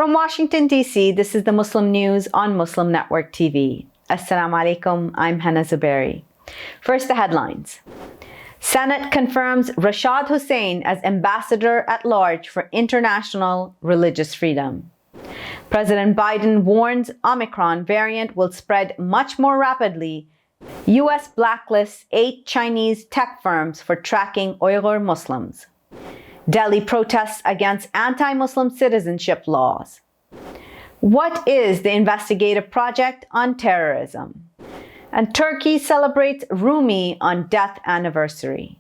From Washington, D.C., this is the Muslim News on Muslim Network TV. Assalamu alaikum, I'm Hena Zuberi. First, the headlines. Senate confirms RASHAD HUSSAIN as Ambassador at Large for International Religious Freedom. President Biden warns Omicron variant will spread much more rapidly. U.S. blacklists 8 Chinese tech firms for tracking Uyghur Muslims. Delhi protests against anti-Muslim citizenship laws. What is the investigative project on terrorism? And Turkey celebrates RUMI on death anniversary.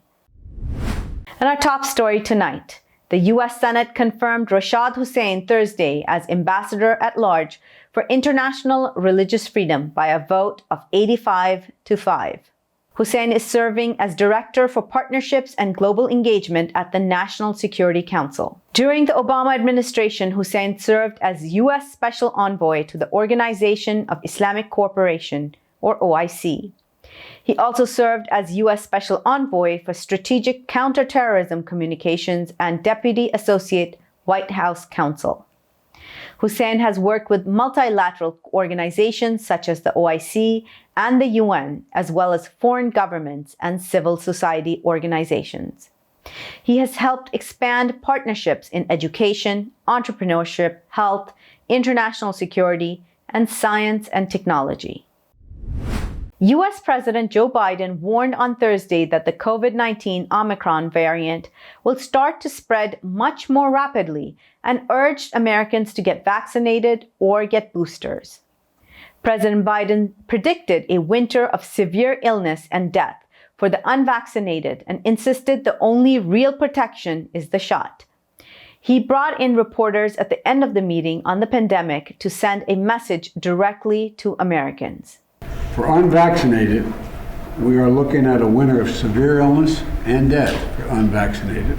And our top story tonight. The U.S. Senate confirmed RASHAD HUSSAIN Thursday as Ambassador at Large for International Religious Freedom by a vote of 85-5. HUSSAIN is serving as Director for Partnerships and Global Engagement at the National Security Council. During the Obama administration, HUSSAIN served as U.S. Special Envoy to the Organization of Islamic Cooperation, or OIC. He also served as U.S. Special Envoy for Strategic Counterterrorism Communications and Deputy Associate White House Counsel. HUSSAIN has worked with multilateral organizations such as the OIC and the UN, as well as foreign governments and civil society organizations. He has helped expand partnerships in education, entrepreneurship, health, international security, and science and technology. U.S. President Joe Biden warned on Thursday that the COVID-19 Omicron variant will start to spread much more rapidly and urged Americans to get vaccinated or get boosters. President Biden predicted a winter of severe illness and death for the unvaccinated and insisted the only real protection is the shot. He brought in reporters at the end of the meeting on the pandemic to send a message directly to Americans. For unvaccinated, we are looking at a winter of severe illness and death for unvaccinated.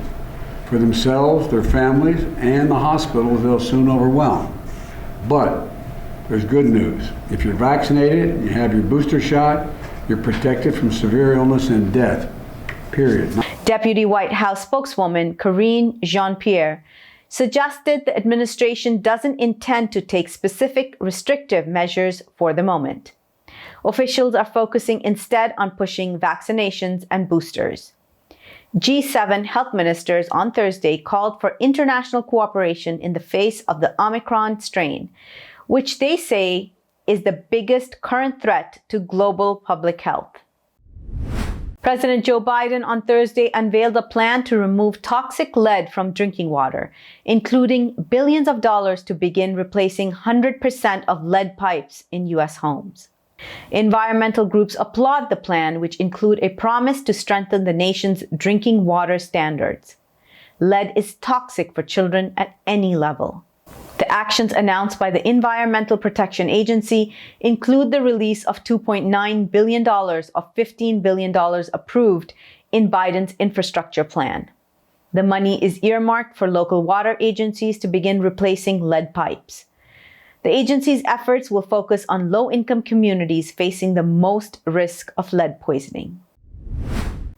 For themselves, their families, and the hospitals they'll soon overwhelm. But there's good news. If you're vaccinated and you have your booster shot, you're protected from severe illness and death, period. Deputy White House spokeswoman Karine Jean-Pierre suggested the administration doesn't intend to take specific restrictive measures for the moment. Officials are focusing instead on pushing vaccinations and boosters. G7 health ministers on Thursday called for international cooperation in the face of the Omicron strain, which they say is the biggest current threat to global public health. President Joe Biden on Thursday unveiled a plan to remove toxic lead from drinking water, including billions of dollars to begin replacing 100% of lead pipes in U.S. homes. Environmental groups applaud the plan, which include a promise to strengthen the nation's drinking water standards. Lead is toxic for children at any level. The actions announced by the Environmental Protection Agency include the release of $2.9 billion of $15 billion approved in Biden's infrastructure plan. The money is earmarked for local water agencies to begin replacing lead pipes. The agency's efforts will focus on low-income communities facing the most risk of lead poisoning.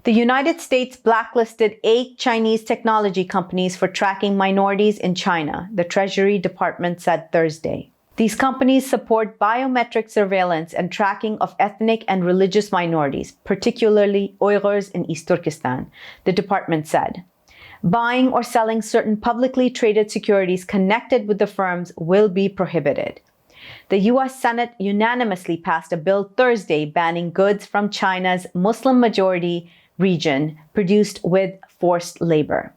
The United States blacklisted 8 Chinese technology companies for tracking minorities in China, the Treasury Department said Thursday. These companies support biometric surveillance and tracking of ethnic and religious minorities, particularly Uyghurs in East Turkestan, the department said. Buying or selling certain publicly traded securities connected with the firms will be prohibited. The U.S. Senate unanimously passed a bill Thursday banning goods from China's Muslim-majority region produced with forced labor.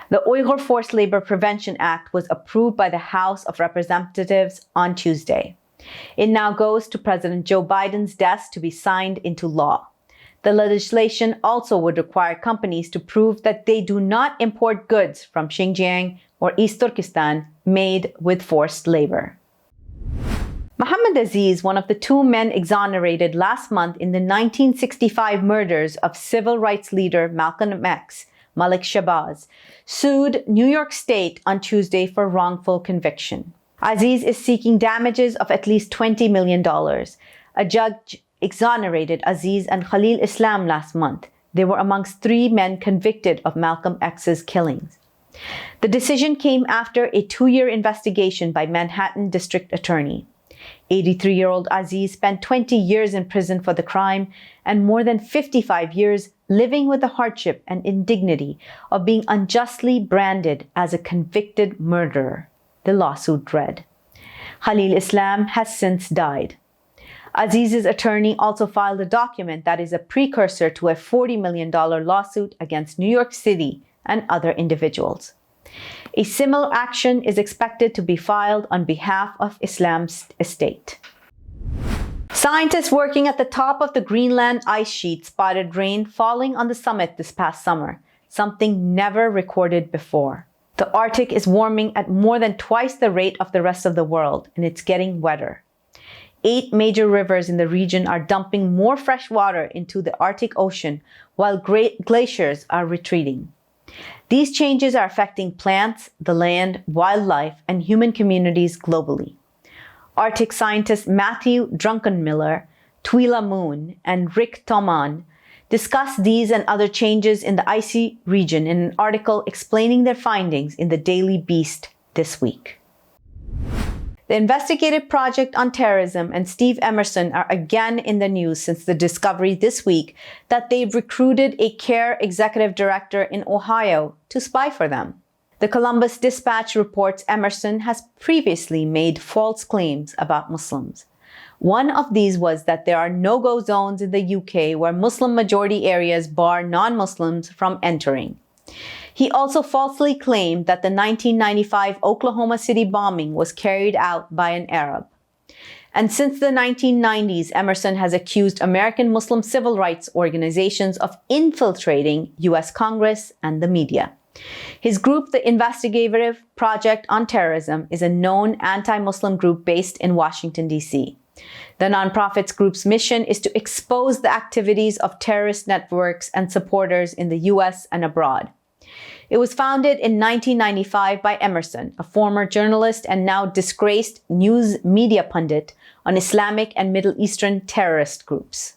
The Uyghur Forced Labor Prevention Act was approved by the House of Representatives on Tuesday. It now goes to President Joe Biden's desk to be signed into law. The legislation also would require companies to prove that they do not import goods from Xinjiang or East Turkestan made with forced labor. Mohammed Aziz, one of the 2 men exonerated last month in the 1965 murders of civil rights leader Malcolm X, Malik Shabazz, sued New York State on Tuesday for wrongful conviction. Aziz is seeking damages of at least $20 million. A judge exonerated Aziz and Khalid Islam last month. They were amongst 3 men convicted of Malcolm X's killings. The decision came after a 2-year investigation by Manhattan District Attorney. 83-year-old Azir spent 20 years in prison for the crime and more than 55 years living with the hardship and indignity of being unjustly branded as a convicted murderer, the lawsuit read. Khalid Islam has since died. Aziz's attorney also filed a document that is a precursor to a $40 million lawsuit against New York City and other individuals. A similar action is expected to be filed on behalf of Islam's estate. Scientists working at the top of the Greenland ice sheet spotted rain falling on the summit this past summer, something never recorded before. The Arctic is warming at more than twice the rate of the rest of the world, and it's getting wetter. 8 major rivers in the region are dumping more fresh water into the Arctic Ocean, while glaciers are retreating. These changes are affecting plants, the land, wildlife, and human communities globally. Arctic scientists Matthew Druckenmiller, Twila Moon, and Rick Toman discussed these and other changes in the icy region in an article explaining their findings in the Daily Beast this week. The Investigative Project on Terrorism and Steve Emerson are again in the news since the discovery this week that they've recruited a CARE executive director in Ohio to spy for them. The Columbus Dispatch reports Emerson has previously made false claims about Muslims. One of these was that there are no-go zones in the UK where Muslim-majority areas bar non-Muslims from entering. He also falsely claimed that the 1995 Oklahoma City bombing was carried out by an Arab. And since the 1990s, Emerson has accused American Muslim civil rights organizations of infiltrating U.S. Congress and the media. His group, the Investigative Project on Terrorism, is a known anti-Muslim group based in Washington, D.C. The nonprofit's group's mission is to expose the activities of terrorist networks and supporters in the U.S. and abroad. It was founded in 1995 by Emerson, a former journalist and now disgraced news media pundit on Islamic and Middle Eastern terrorist groups.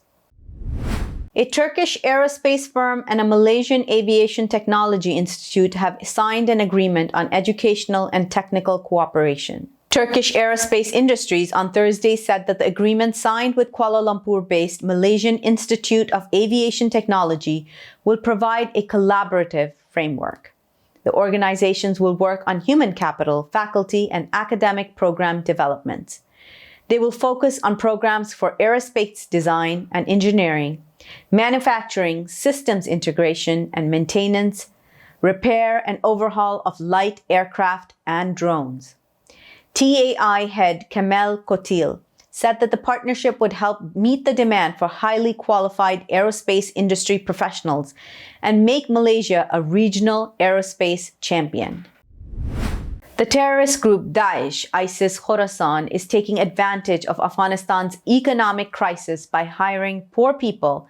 A Turkish aerospace firm and a Malaysian aviation technology institute have signed an agreement on educational and technical cooperation. Turkish Aerospace Industries on Thursday said that the agreement signed with Kuala Lumpur-based Malaysian Institute of Aviation Technology will provide a collaborative framework. The organizations will work on human capital, faculty, and academic program development. They will focus on programs for aerospace design and engineering, manufacturing, systems integration and maintenance, repair and overhaul of light aircraft and drones. TAI head Kamel Kotil said that the partnership would help meet the demand for highly qualified aerospace industry professionals and make Malaysia a regional aerospace champion. The terrorist group Daesh, ISIS Khorasan, is taking advantage of Afghanistan's economic crisis by hiring poor people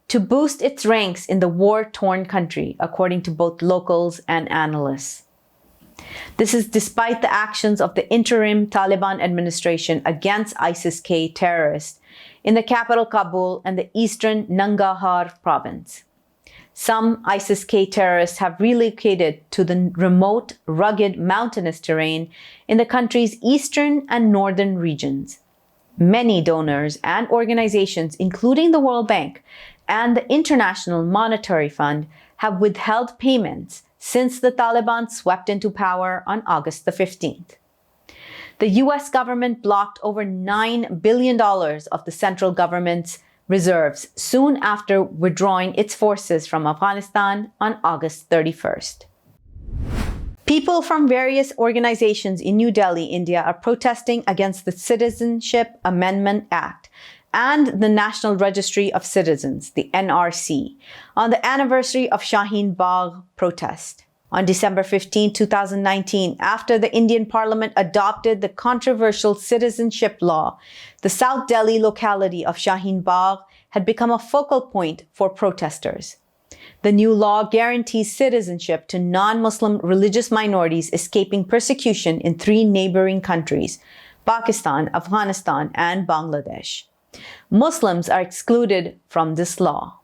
to boost its ranks in the war-torn country, according to both locals and analysts. This is despite the actions of the interim Taliban administration against ISIS-K terrorists in the capital Kabul and the eastern Nangarhar province. Some ISIS-K terrorists have relocated to the remote, rugged, mountainous terrain in the country's eastern and northern regions. Many donors and organizations, including the World Bank and the International Monetary Fund, have withheld payments since the Taliban swept into power on August the 15th. The U.S. government blocked over $9 billion of the central government's reserves soon after withdrawing its forces from Afghanistan on August 31st. People from various organizations in New Delhi, India, are protesting against the Citizenship Amendment Act and the National Registry of Citizens, the NRC, on the anniversary of Shaheen Bagh protest. On December 15, 2019, after the Indian Parliament adopted the controversial citizenship law, the South Delhi locality of Shaheen Bagh had become a focal point for protesters. The new law guarantees citizenship to non-Muslim religious minorities escaping persecution in 3 neighboring countries, Pakistan, Afghanistan, and Bangladesh. Muslims are excluded from this law.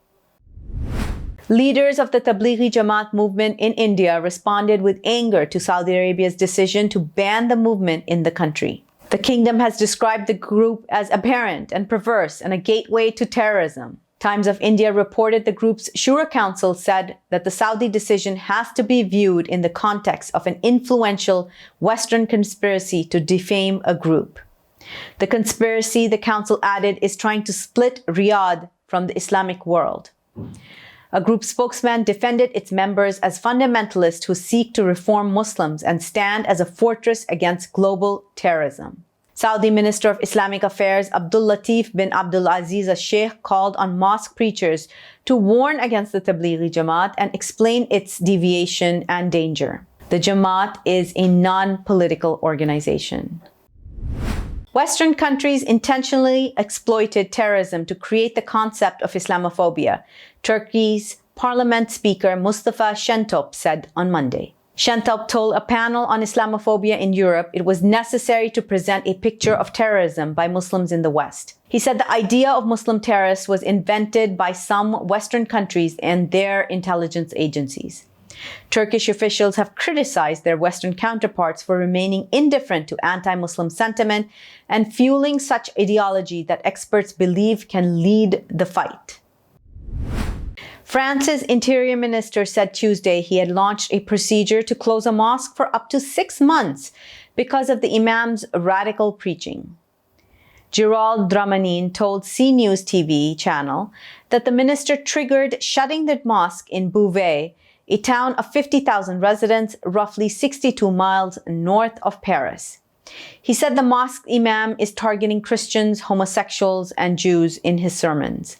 Leaders of the Tablighi Jamaat movement in India responded with anger to Saudi Arabia's decision to ban the movement in the country. The kingdom has described the group as aberrant and perverse and a gateway to terrorism. Times of India reported the group's Shura Council said that the Saudi decision has to be viewed in the context of an influential Western conspiracy to defame a group. The conspiracy, the council added, is trying to split Riyadh from the Islamic world. A group spokesman defended its members as fundamentalists who seek to reform Muslims and stand as a fortress against global terrorism. Saudi Minister of Islamic Affairs Abdul Latif bin Abdul Aziz al-Sheikh called on mosque preachers to warn against the Tablighi Jamaat and explain its deviation and danger. The Jamaat is a non-political organization. Western countries intentionally exploited terrorism to create the concept of Islamophobia, Turkey's Parliament Speaker Mustafa Şentop said on Monday. Şentop told a panel on Islamophobia in Europe it was necessary to present a picture of terrorism by Muslims in the West. He said the idea of Muslim terrorists was invented by some Western countries and their intelligence agencies. Turkish officials have criticized their Western counterparts for remaining indifferent to anti-Muslim sentiment and fueling such ideology that experts believe can lead the fight. France's Interior Minister said Tuesday he had launched a procedure to close a mosque for up to 6 months because of the imam's radical preaching. Gerald Dramanin told CNews TV channel that the minister triggered shutting the mosque in Beauvais, a town of 50,000 residents, roughly 62 miles north of Paris. He said the mosque imam is targeting Christians, homosexuals, and Jews in his sermons.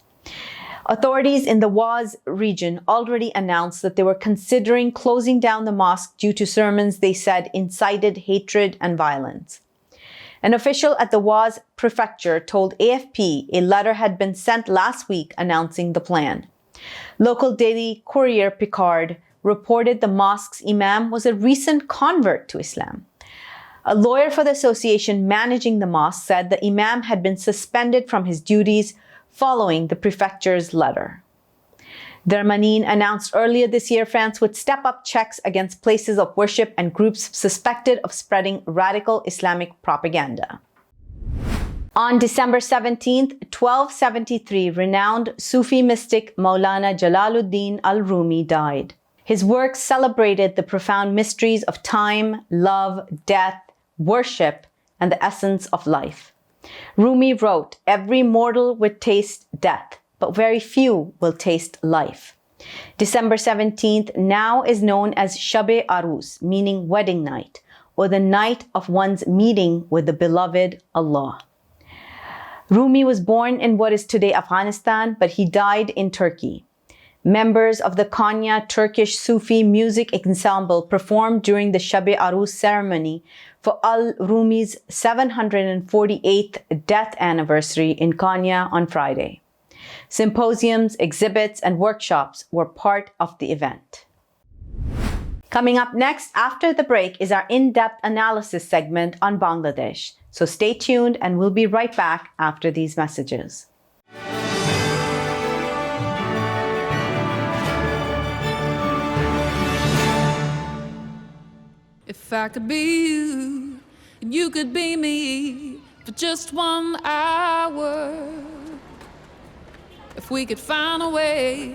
Authorities in the Waz region already announced that they were considering closing down the mosque due to sermons they said incited hatred and violence. An official at the Waz prefecture told AFP a letter had been sent last week announcing the plan. Local daily Courrier Picard reported the mosque's imam was a recent convert to Islam. A lawyer for the association managing the mosque said the imam had been suspended from his duties following the prefecture's letter. Darmanin announced earlier this year France would step up checks against places of worship and groups suspected of spreading radical Islamic propaganda. On December 17, 1273, renowned Sufi mystic Maulana Jalaluddin al-Rumi died. His works celebrated the profound mysteries of time, love, death, worship, and the essence of life. Rumi wrote, "Every mortal would taste death, but very few will taste life." December 17th now is known as Shab-e Arus, meaning wedding night, or the night of one's meeting with the beloved Allah. Rumi was born in what is today Afghanistan, but he died in Turkey. Members of the Konya Turkish Sufi music ensemble performed during the Shab-e Arus ceremony for al-Rumi's 748th death anniversary in Konya on Friday. Symposiums, exhibits, and workshops were part of the event. Coming up next after the break is our in-depth analysis segment on Bangladesh. So stay tuned and we'll be right back after these messages. If I could be you, and you could be me for just 1 hour. If we could find a way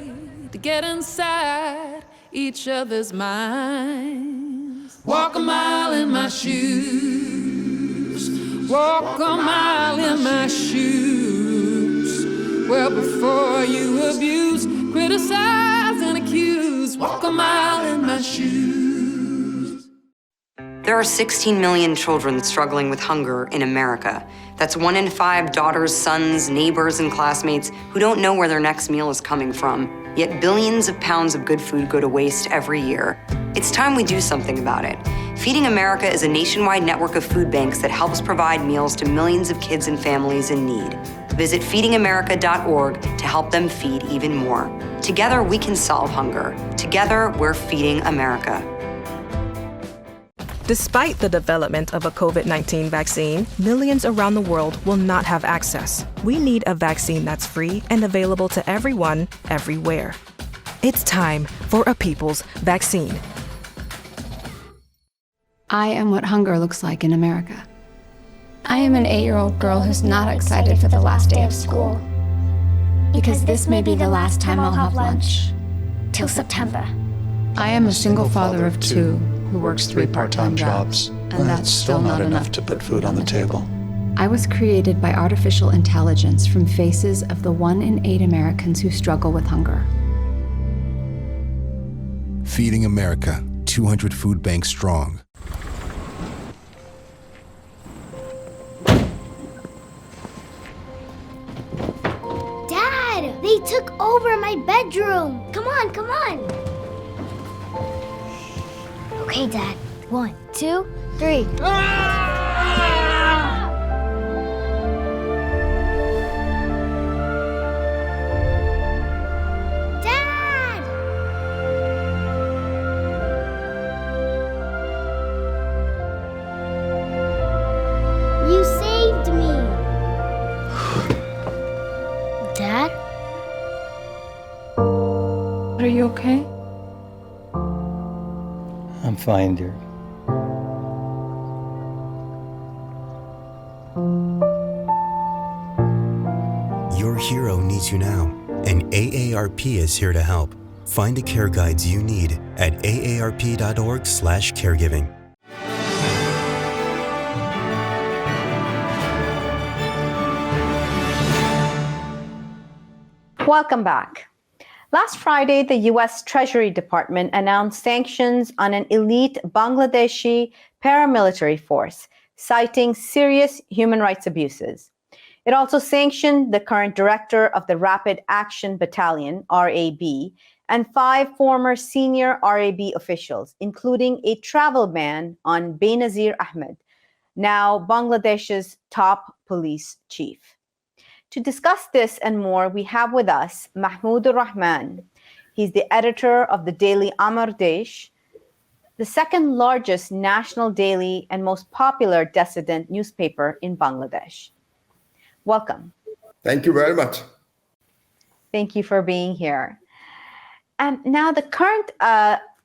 to get inside each other's minds. Walk a mile in my shoes. Walk a mile in my shoes. Well, before you abuse, criticize, and accuse. Walk a mile in my shoes. There are 16 million children struggling with hunger in America. That's 1 in 5 daughters, sons, neighbors, and classmates who don't know where their next meal is coming from. Yet billions of pounds of good food go to waste every year. It's time we do something about it. Feeding America is a nationwide network of food banks that helps provide meals to millions of kids and families in need. Visit feedingamerica.org to help them feed even more. Together, we can solve hunger. Together, we're feeding America. Despite the development of a COVID-19 vaccine, millions around the world will not have access. We need a vaccine that's free and available to everyone, everywhere. It's time for a people's vaccine. I am what hunger looks like in America. I am an 8-year-old girl who's not excited for the last day of school. Because this may be the last time I'll have lunch. Till September. I am a single father of 2 who works 3 part-time jobs, and that's still not enough to put food on the table. I was created by artificial intelligence from faces of the 1 in 8 Americans who struggle with hunger. Feeding America, 200 food banks strong. Dad, they took over my bedroom. Come on, come on. Okay, Dad. 1, 2, 3. You saved me! Dad? Are you okay? I'm fine, dear. Your hero needs you now, and AARP is here to help. Find the care guides you need at aarp.org/caregiving. Welcome back. Last Friday, the U.S. Treasury Department announced sanctions on an elite Bangladeshi paramilitary force, citing serious human rights abuses. It also sanctioned the current director of the Rapid Action Battalion, RAB, and 5 former senior RAB officials, including a travel ban on Benazir Ahmed, now Bangladesh's top police chief. To discuss this and more, we have with us Mahmoud Rahman. He's the editor of the daily Amar Desh, the second largest national daily and most popular dissident newspaper in Bangladesh. Welcome. Thank you very much. Thank you for being here. Now, the current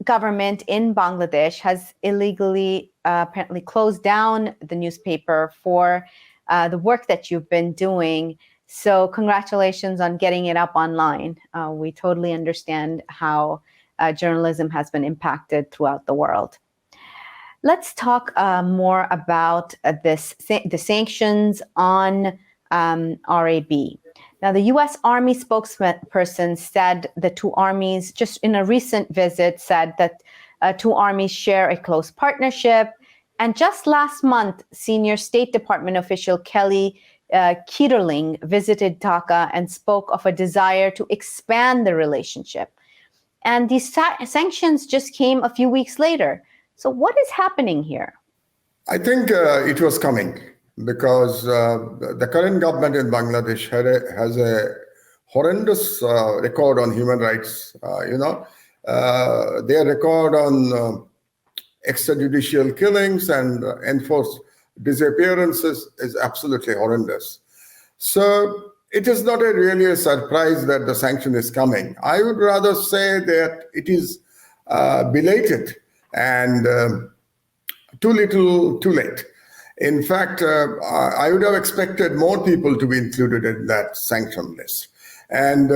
government in Bangladesh has illegally apparently closed down the newspaper for the work that you've been doing. So congratulations on getting it up online. We totally understand how journalism has been impacted throughout the world. Let's talk more about the sanctions on RAB. Now, the U.S. Army spokesperson said the 2 armies, just in a recent visit, said that 2 armies share a close partnership. And just last month, senior State Department official Kelly Kieterling visited Dhaka and spoke of a desire to expand the relationship. And these sanctions just came a few weeks later. So what is happening here? I think it was coming because the current government in Bangladesh has a horrendous record on human rights. Their record on extrajudicial killings and enforced disappearances is absolutely horrendous. So it is not really a surprise that the sanction is coming. I would rather say that it is belated and too little, too late. In fact, I would have expected more people to be included in that sanction list. And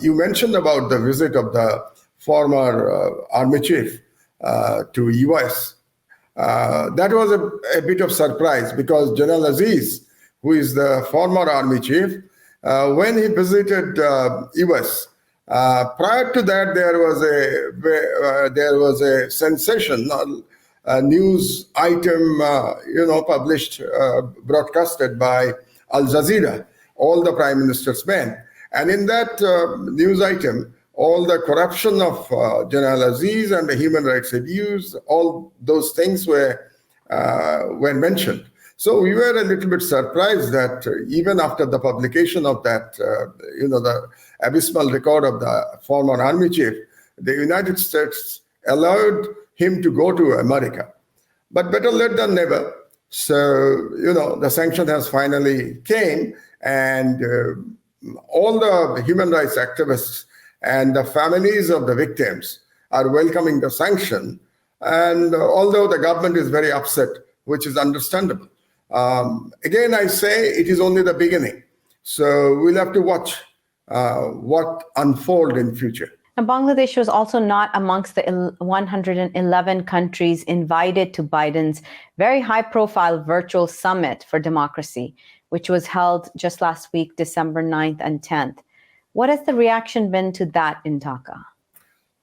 you mentioned about the visit of the former army chief to US. That was a bit of surprise because General Azir, who is the former army chief, when he visited US, prior to that there was a sensational news item, published, broadcasted by Al Jazeera, all the prime minister's men, and in that news item, all the corruption of General Azir and the human rights abuse, all those things were mentioned. So we were a little bit surprised that even after the publication of that, the abysmal record of the former army chief, the United States allowed him to go to America. But better late than never. So, the sanction has finally came, and all the human rights activists and the families of the victims are welcoming the sanction. And although the government is very upset, which is understandable, again, I say it is only the beginning. So we'll have to watch what unfold in future. And Bangladesh was also not amongst the 111 countries invited to Biden's very high-profile virtual summit for democracy, which was held just last week, December 9th and 10th. What has the reaction been to that in Dhaka?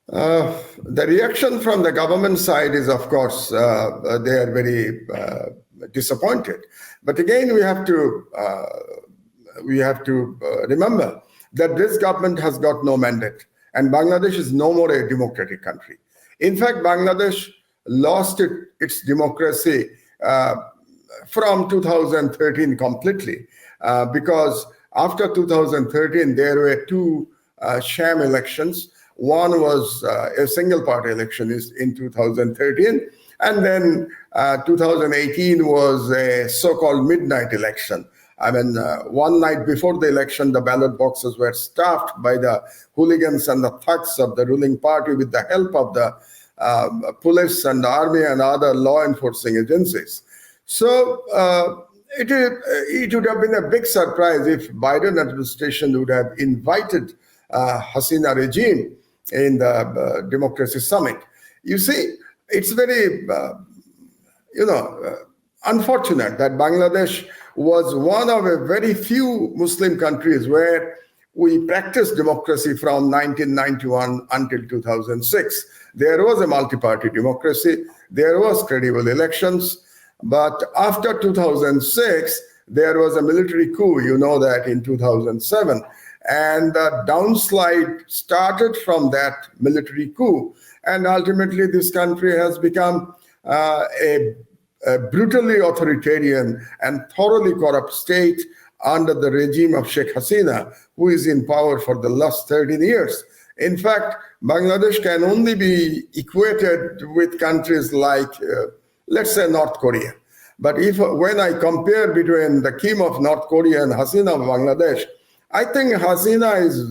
The reaction from the government side is, of course, they are very disappointed. But again, we have to remember that this government has got no mandate, and Bangladesh is no more a democratic country. In fact, Bangladesh lost its democracy from 2013 completely, because after 2013, there were two sham elections. One was a single party election in 2013, and then 2018 was a so-called midnight election. I mean, one night before the election, the ballot boxes were stuffed by the hooligans and the thugs of the ruling party with the help of the police and the army and other law enforcing agencies. So it would have been a big surprise if Biden administration would have invited Hasina regime in the Democracy Summit. You see, it's very, unfortunate that Bangladesh was one of a very few Muslim countries where we practiced democracy from 1991 until 2006. There was a multi-party democracy, there was credible elections, but after 2006, there was a military coup, you know that, in 2007. And the downslide started from that military coup. And ultimately, this country has become a brutally authoritarian and thoroughly corrupt state under the regime of Sheikh Hasina, who is in power for the last 13 years. In fact, Bangladesh can only be equated with countries like, let's say, North Korea. But when I compare between the Kim of North Korea and Hasina of Bangladesh, I think Hasina is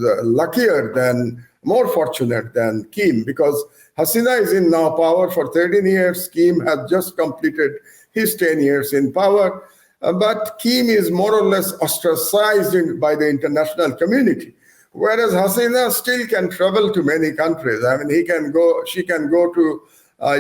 more fortunate than Kim, because Hasina is in now power for 13 years. Kim has just completed his 10 years in power. But Kim is more or less ostracized by the international community, whereas Hasina still can travel to many countries. I mean, she can go to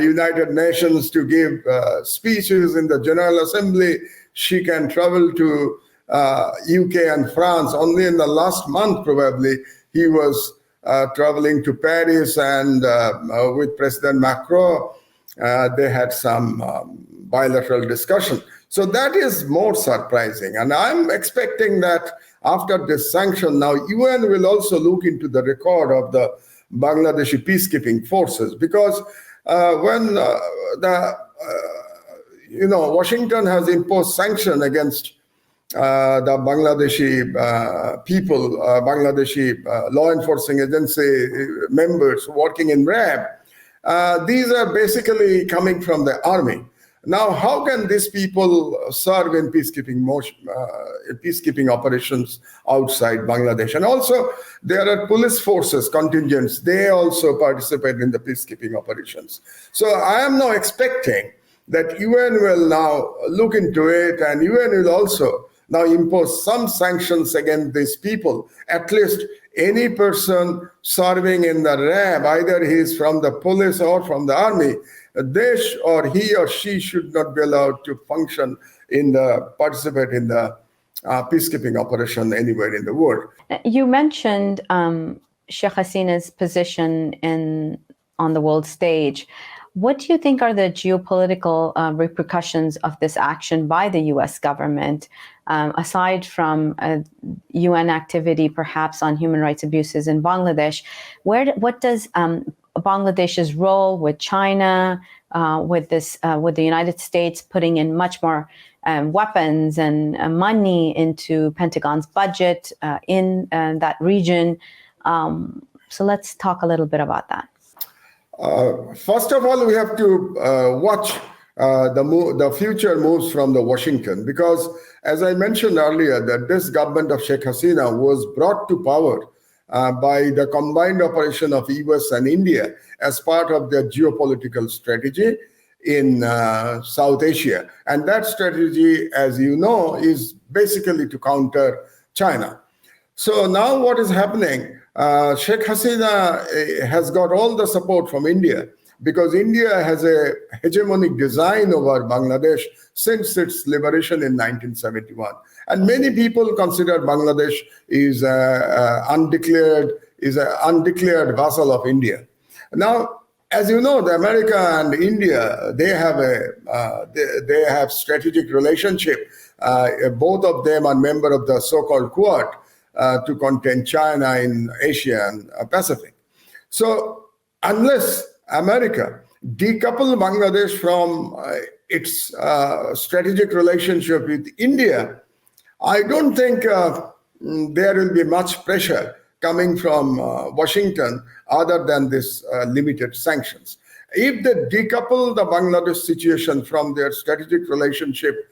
United Nations to give speeches in the General Assembly. She can travel to UK and France. Only in the last month, probably, he was traveling to Paris, and with President Macron, they had some bilateral discussion. So that is more surprising. And I'm expecting that after this sanction, now UN will also look into the record of the Bangladeshi peacekeeping forces, because when Washington has imposed sanction against the Bangladeshi people, Bangladeshi law enforcing agency members working in RAB, these are basically coming from the army. Now, how can these people serve in peacekeeping operations outside Bangladesh? And also, there are police forces, contingents. They also participate in the peacekeeping operations. So I am now expecting that UN will now look into it, and UN will also now impose some sanctions against these people. At least any person serving in the RAB, either he is from the police or from the army, he or she should not be allowed to participate in the peacekeeping operation anywhere in the world. You mentioned Sheikh Hasina's position on the world stage. What do you think are the geopolitical repercussions of this action by the U.S. government, aside from UN activity, perhaps on human rights abuses in Bangladesh? What does Bangladesh's role with China, with the United States putting in much more weapons and money into Pentagon's budget in that region? So let's talk a little bit about that. First of all, we have to watch the future moves from the Washington, because as I mentioned earlier, that this government of Sheikh Hasina was brought to power by the combined operation of US and India as part of their geopolitical strategy in South Asia. And that strategy, as you know, is basically to counter China. So now what is happening, Sheikh Hasina has got all the support from India because India has a hegemonic design over Bangladesh since its liberation in 1971. And many people consider Bangladesh is an undeclared vassal of India. Now, as you know, the America and India, they have strategic relationship. Both of them are member of the so-called Quad to contain China in Asia and Pacific. So unless America decouple Bangladesh from its strategic relationship with India, I don't think there will be much pressure coming from Washington other than this limited sanctions. If they decouple the Bangladesh situation from their strategic relationship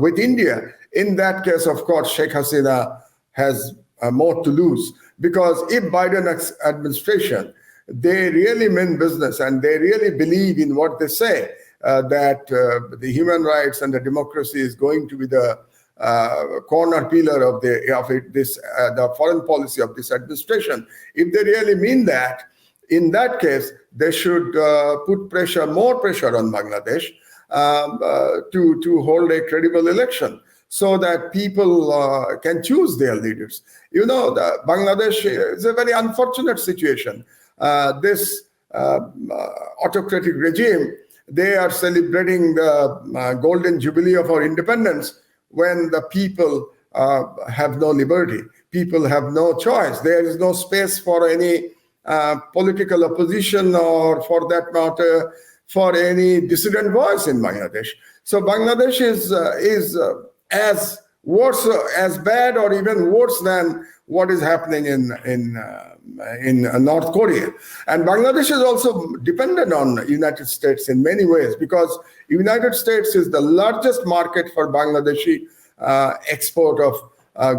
with India, in that case, of course, Sheikh Hasina has more to lose. Because if Biden administration, they really mean business and they really believe in what they say, that the human rights and the democracy is going to be the corner pillar of the foreign policy of this administration. If they really mean that, in that case, they should put more pressure on Bangladesh to hold a credible election so that people can choose their leaders. You know, Bangladesh is a very unfortunate situation. This autocratic regime, they are celebrating the golden jubilee of our independence when the people have no liberty. People have no choice. There is no space for any political opposition or, for that matter, for any dissident voice in Bangladesh. So Bangladesh is as worse, as bad, or even worse than what is happening in North Korea. And Bangladesh is also dependent on the United States in many ways because United States is the largest market for Bangladeshi export of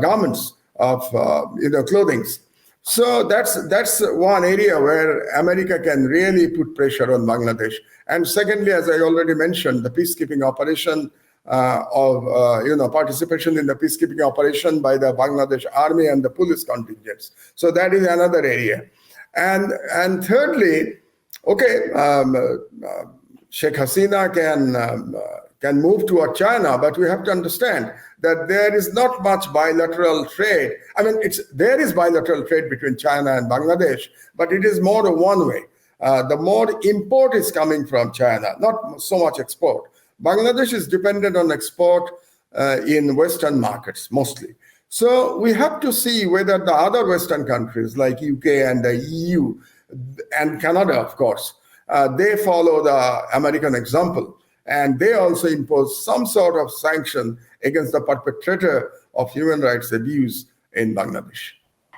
garments, of clothing. So that's one area where America can really put pressure on Bangladesh. And secondly, as I already mentioned, the peacekeeping operation participation in the peacekeeping operation by the Bangladesh army and the police contingents. So that is another area. And thirdly, Sheikh Hasina can move toward China, but we have to understand that there is not much bilateral trade. I mean, there is bilateral trade between China and Bangladesh, but it is more a one way. The more import is coming from China, not so much export. Bangladesh is dependent on export in Western markets mostly. So we have to see whether the other Western countries like UK and the EU and Canada, of course, they follow the American example. And they also impose some sort of sanction against the perpetrator of human rights abuse in Bangladesh.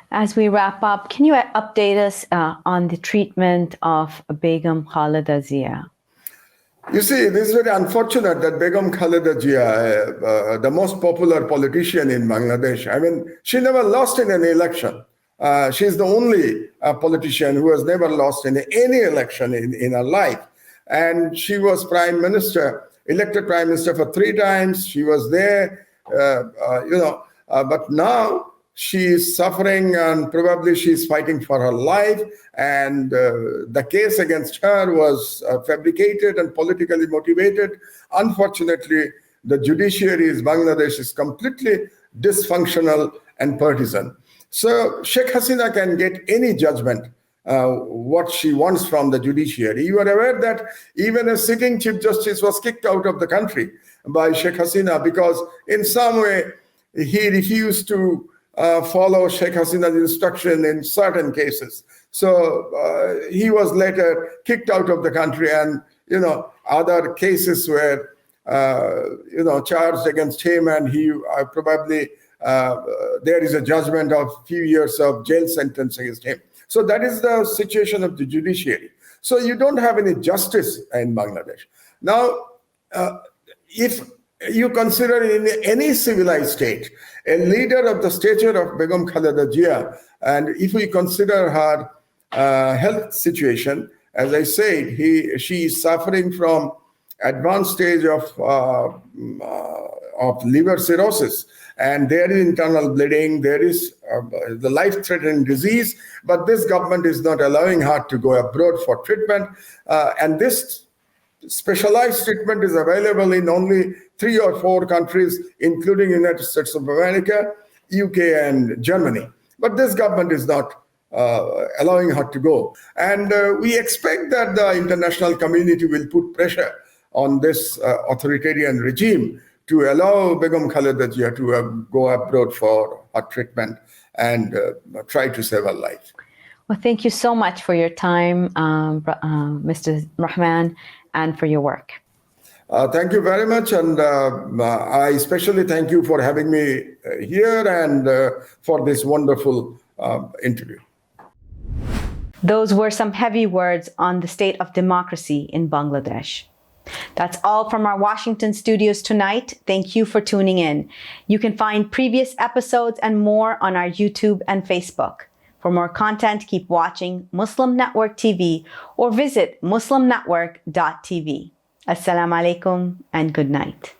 As we wrap up, can you update us on the treatment of Begum Khalid Azir? You see, this is very unfortunate that Begum Khalid Azir, the most popular politician in Bangladesh, I mean, she never lost in an election. She's the only politician who has never lost in any election in her life. And she was prime minister, elected prime minister for 3 times. She was there, but now she is suffering and probably she's fighting for her life. And the case against her was fabricated and politically motivated. Unfortunately, the judiciary in Bangladesh is completely dysfunctional and partisan. So Sheikh Hasina can get any judgment what she wants from the judiciary. You are aware that even a sitting Chief Justice was kicked out of the country by Sheikh Hasina because in some way he refused to follow Sheikh Hasina's instruction in certain cases. So he was later kicked out of the country, and other cases were charged against him, and he probably there is a judgment of few years of jail sentence against him. So that is the situation of the judiciary. So you don't have any justice in Bangladesh. Now, if you consider in any civilized state, a leader of the stature of Begum Khalid Azir And if we consider her health situation, as I said, she is suffering from advanced stage of liver cirrhosis, and there is internal bleeding, there is the life-threatening disease, but this government is not allowing her to go abroad for treatment, and this specialized treatment is available in only 3 or 4 countries, including United States of America, UK, and Germany. But this government is not allowing her to go. And we expect that the international community will put pressure on this authoritarian regime to allow Begum Khalid to go abroad for her treatment and try to save her life. Well, thank you so much for your time, Mr. Rahman, and for your work. Thank you very much, and I especially thank you for having me here and for this wonderful interview. Those were some heavy words on the state of democracy in Bangladesh. That's all from our Washington studios tonight. Thank you for tuning in. You can find previous episodes and more on our YouTube and Facebook. For more content, keep watching Muslim Network TV or visit muslimnetwork.tv. Assalamu alaikum and good night.